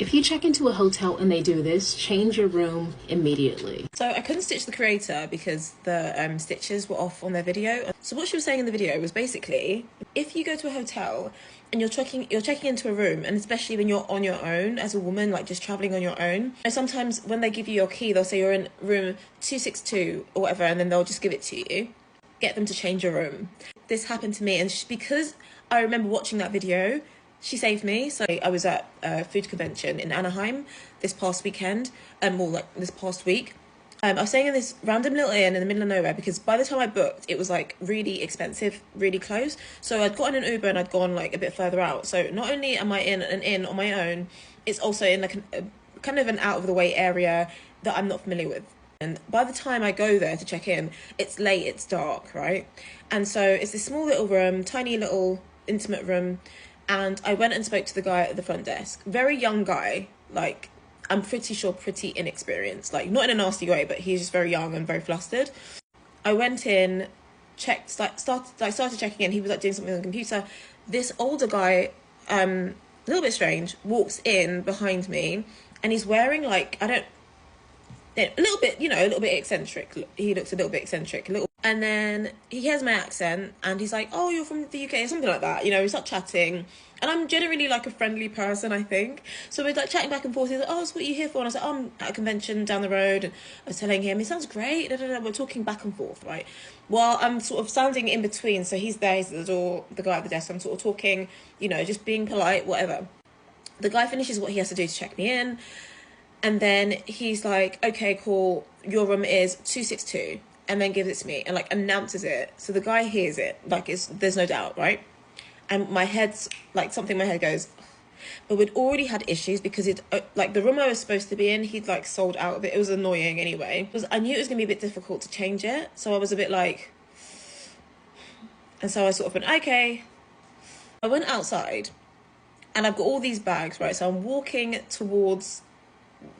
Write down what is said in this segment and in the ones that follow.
If you check into a hotel and they do this, change your room immediately. So I couldn't stitch the creator because the stitches were off on their video. So what she was saying in the video was basically, if you go to a hotel and you're checking into a room, and especially when you're on your own as a woman, like just traveling on your own, sometimes when they give you your key, they'll say you're in room 262 or whatever, and then they'll just give it to you. Get them to change your room. This happened to me, and because I remember watching that video, she saved me. So I was at a food convention in Anaheim this past weekend, more like this past week. I was staying in this random little inn in the middle of nowhere because by the time I booked, it was like really expensive, really close. So I'd gotten an Uber and I'd gone like a bit further out. So not only am I in an inn on my own, it's also in like a kind of an out of the way area that I'm not familiar with. And by the time I go there to check in, it's late, it's dark, right? And so it's this small little room, tiny little intimate room. And I went and spoke to the guy at the front desk. Very young guy, like I'm pretty sure pretty inexperienced, like not in a nasty way, but he's just very young and very flustered. I went in, checked, like started checking in. He was like doing something on the computer. This older guy, a little bit strange, walks in behind me, and he's wearing like a little bit eccentric. He looks a little bit eccentric, and then he hears my accent and he's like, "Oh, you're from the UK," or something like that. We start chatting, and I'm generally like a friendly person, I think. So we're like chatting back and forth. He's like, "Oh, so what are you here for?" And I was like, "Oh, I'm at a convention down the road." And I was telling him, "He sounds great." We're talking back and forth, right? While I'm sort of sounding in between. So he's there, he's at the door, the guy at the desk. I'm sort of talking, just being polite, whatever. The guy finishes what he has to do to check me in. And then he's like, "Okay, cool, your room is 262. And then gives it to me and like announces it. So the guy hears it, like there's no doubt, right? And my head's like, something in my head goes, but we'd already had issues because it like the room I was supposed to be in, he'd like sold out of it. It was annoying anyway. I knew it was gonna be a bit difficult to change it. So I was a bit like, and so I sort of went, okay. I went outside and I've got all these bags, right? So I'm walking towards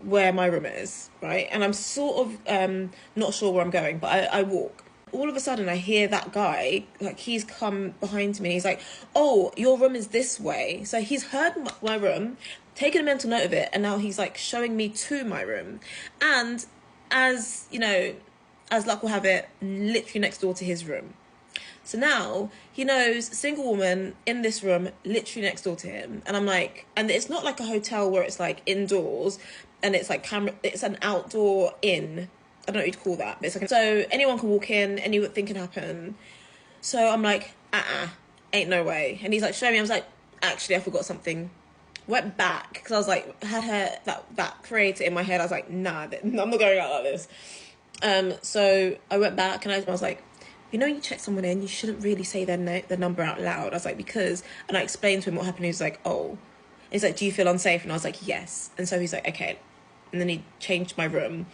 where my room is, right? And I'm sort of not sure where I'm going, but I walk. All of a sudden I hear that guy, like he's come behind me and he's like, "Oh, your room is this way." So he's heard my room, taken a mental note of it, and now he's like showing me to my room. And as luck will have it, literally next door to his room. So now he knows single woman in this room, literally next door to him. And I'm like, and it's not like a hotel where it's like indoors and it's like it's an outdoor inn. I don't know what you'd call that, but it's like, so anyone can walk in, anything can happen. So I'm like, ain't no way. And he's like, "Show me." I was like, "Actually, I forgot something." Went back because I was like, had that creator in my head. I was like, "Nah, I'm not going out like this." So I went back and I was like, you check someone in, you shouldn't really say their number out loud. I was like, because, and I explained to him what happened. He was like, "Oh," and he's like, "Do you feel unsafe?" And I was like, "Yes." And so he's like, "Okay." And then he changed my room.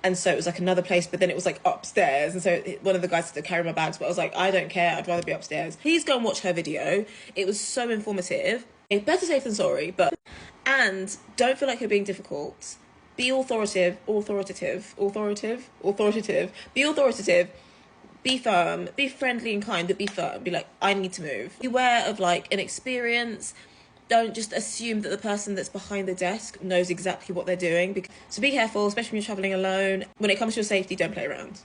And so it was like another place, but then it was like upstairs. And so one of the guys had to carry my bags, but I was like, I don't care. I'd rather be upstairs. Please go and watch her video. It was so informative. Better safe than sorry, and don't feel like you're being difficult. Be authoritative. Be authoritative. Be firm, be friendly and kind, but be firm. Be like, "I need to move." Beware of like an experience. Don't just assume that the person that's behind the desk knows exactly what they're doing. So be careful, especially when you're traveling alone. When it comes to your safety, don't play around.